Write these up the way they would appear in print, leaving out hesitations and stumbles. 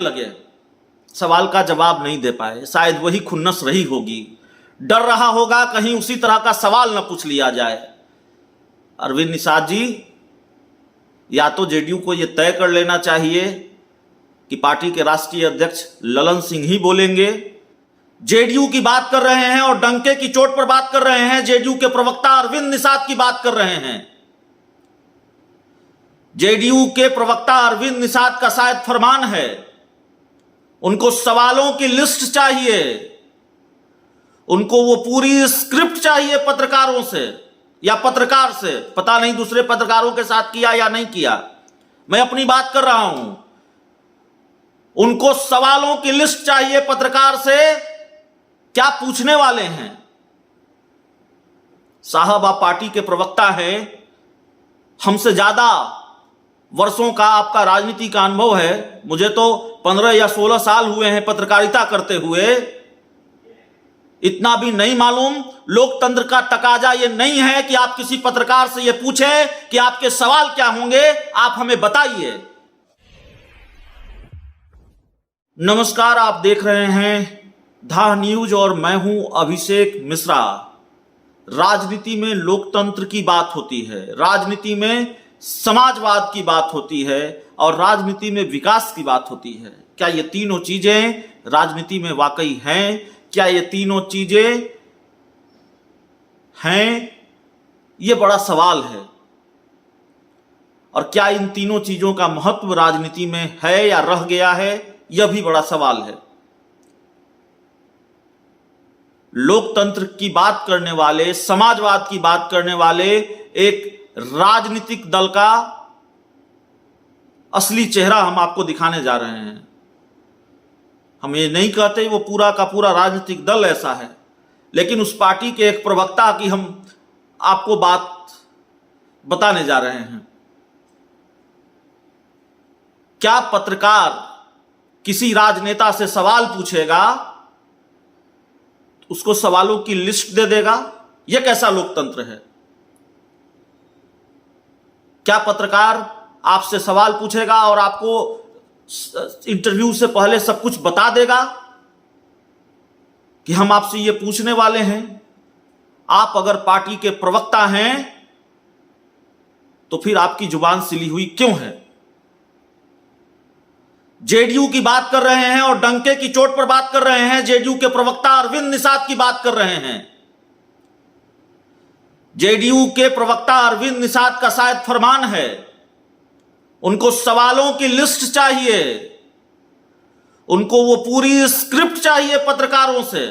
लगे, सवाल का जवाब नहीं दे पाए, शायद वही खुन्नस रही होगी, डर रहा होगा कहीं उसी तरह का सवाल न पूछ लिया जाए। अरविंद निषाद जी, या तो जेडीयू को यह तय कर लेना चाहिए कि पार्टी के राष्ट्रीय अध्यक्ष ललन सिंह ही बोलेंगे। जेडीयू की बात कर रहे हैं और डंके की चोट पर बात कर रहे हैं। जेडीयू के प्रवक्ता अरविंद निषाद की बात कर रहे हैं। जेडीयू के प्रवक्ता अरविंद निषाद का शायद फरमान है, उनको सवालों की लिस्ट चाहिए, उनको वो पूरी स्क्रिप्ट चाहिए पत्रकारों से या पत्रकार से। पता नहीं दूसरे पत्रकारों के साथ किया या नहीं किया, मैं अपनी बात कर रहा हूं। उनको सवालों की लिस्ट चाहिए पत्रकार से, क्या पूछने वाले हैं। साहब, आप पार्टी के प्रवक्ता हैं, हमसे ज्यादा वर्षों का आपका राजनीति का अनुभव है। मुझे तो 15 या 16 साल हुए हैं पत्रकारिता करते हुए। इतना भी नहीं मालूम, लोकतंत्र का तकाजा यह नहीं है कि आप किसी पत्रकार से यह पूछें कि आपके सवाल क्या होंगे, आप हमें बताइए। नमस्कार, आप देख रहे हैं धा न्यूज और मैं हूं अभिषेक मिश्रा। राजनीति में लोकतंत्र की बात होती है, राजनीति में समाजवाद की बात होती है और राजनीति में विकास की बात होती है। क्या ये तीनों चीजें राजनीति में वाकई हैं? क्या ये तीनों चीजें हैं? ये बड़ा सवाल है। और क्या इन तीनों चीजों का महत्व राजनीति में है या रह गया है, यह भी बड़ा सवाल है। लोकतंत्र की बात करने वाले, समाजवाद की बात करने वाले एक राजनीतिक दल का असली चेहरा हम आपको दिखाने जा रहे हैं। हम ये नहीं कहते वो पूरा का पूरा राजनीतिक दल ऐसा है, लेकिन उस पार्टी के एक प्रवक्ता की हम आपको बात बताने जा रहे हैं। क्या पत्रकार किसी राजनेता से सवाल पूछेगा, उसको सवालों की लिस्ट दे देगा? यह कैसा लोकतंत्र है? क्या पत्रकार आपसे सवाल पूछेगा और आपको इंटरव्यू से पहले सब कुछ बता देगा कि हम आपसे ये पूछने वाले हैं? आप अगर पार्टी के प्रवक्ता हैं तो फिर आपकी जुबान सिली हुई क्यों है? जेडीयू की बात कर रहे हैं और डंके की चोट पर बात कर रहे हैं। जेडीयू के प्रवक्ता अरविंद निषाद की बात कर रहे हैं। जेडीयू के प्रवक्ता अरविंद निषाद का शायद फरमान है, उनको सवालों की लिस्ट चाहिए, उनको वो पूरी स्क्रिप्ट चाहिए पत्रकारों से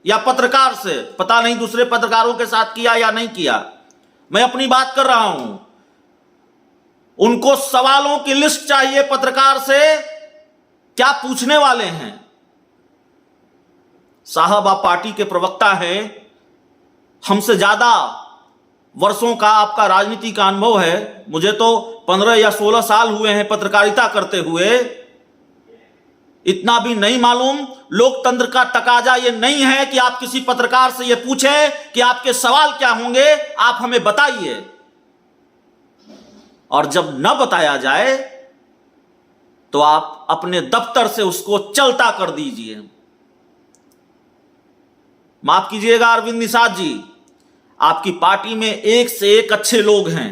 या पत्रकार से। पता नहीं दूसरे पत्रकारों के साथ किया या नहीं किया, मैं अपनी बात कर रहा हूं। उनको सवालों की लिस्ट चाहिए पत्रकार से, क्या पूछने वाले हैं। साहब, आप पार्टी के प्रवक्ता हैं, हमसे ज्यादा वर्षों का आपका राजनीति का अनुभव है। मुझे तो 15 या 16 साल हुए हैं पत्रकारिता करते हुए। इतना भी नहीं मालूम, लोकतंत्र का तकाजा यह नहीं है कि आप किसी पत्रकार से यह पूछें कि आपके सवाल क्या होंगे, आप हमें बताइए। और जब न बताया जाए तो आप अपने दफ्तर से उसको चलता कर दीजिए। माफ कीजिएगा अरविंद निषाद जी, आपकी पार्टी में एक से एक अच्छे लोग हैं,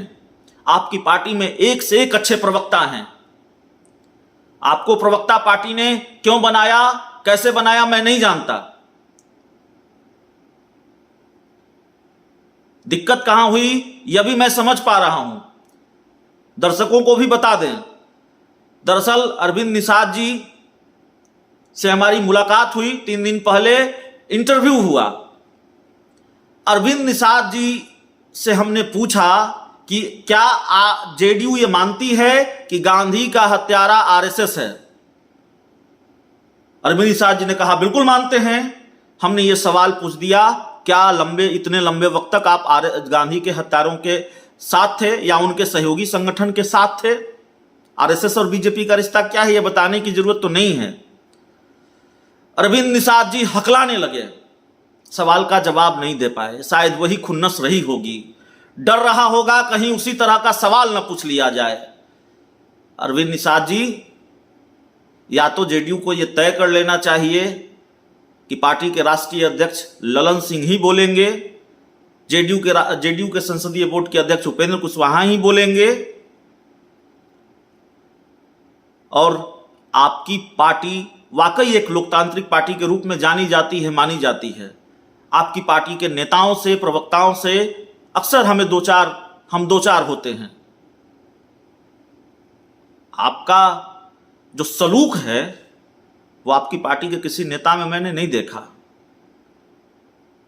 आपकी पार्टी में एक से एक अच्छे प्रवक्ता हैं। आपको प्रवक्ता पार्टी ने क्यों बनाया, कैसे बनाया, मैं नहीं जानता। दिक्कत कहां हुई यह भी मैं समझ पा रहा हूं, दर्शकों को भी बता दें। दरअसल अरविंद निषाद जी से हमारी मुलाकात हुई 3 दिन पहले, इंटरव्यू हुआ। अरविंद निषाद जी से हमने पूछा कि क्या जेडीयू ये मानती है कि गांधी का हत्यारा आरएसएस है? अरविंद निषाद जी ने कहा बिल्कुल मानते हैं। हमने ये सवाल पूछ दिया, क्या इतने लंबे वक्त तक आप गांधी के हत्यारों के साथ थे या उनके सहयोगी संगठन के साथ थे? आरएसएस और बीजेपी का रिश्ता क्या है, यह बताने की जरूरत तो नहीं है। अरविंद निषाद जी हकलाने लगे, सवाल का जवाब नहीं दे पाए, शायद वही खुन्नस रही होगी, डर रहा होगा कहीं उसी तरह का सवाल न पूछ लिया जाए। अरविंद निषाद जी, या तो जेडीयू को यह तय कर लेना चाहिए कि पार्टी के राष्ट्रीय अध्यक्ष ललन सिंह ही बोलेंगे, जेडीयू के संसदीय बोर्ड के अध्यक्ष उपेंद्र कुशवाहा ही बोलेंगे, और आपकी पार्टी वाकई एक लोकतांत्रिक पार्टी के रूप में जानी जाती है, मानी जाती है। आपकी पार्टी के नेताओं से, प्रवक्ताओं से अक्सर हम दो चार होते हैं। आपका जो सलूक है वो आपकी पार्टी के किसी नेता में मैंने नहीं देखा।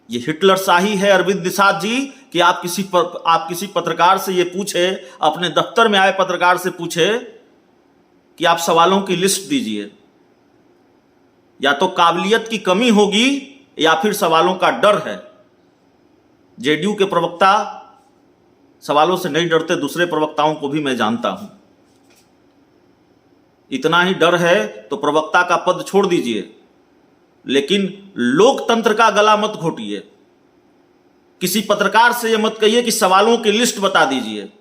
ये हिटलर शाही है अरविंद निषाद जी कि आप किसी पत्रकार से ये पूछे, अपने दफ्तर में आए पत्रकार से पूछे कि आप सवालों की लिस्ट दीजिए। या तो काबिलियत की कमी होगी या फिर सवालों का डर है। जेडीयू के प्रवक्ता सवालों से नहीं डरते, दूसरे प्रवक्ताओं को भी मैं जानता हूं। इतना ही डर है तो प्रवक्ता का पद छोड़ दीजिए, लेकिन लोकतंत्र का गला मत घोटिए। किसी पत्रकार से यह मत कहिए कि सवालों की लिस्ट बता दीजिए।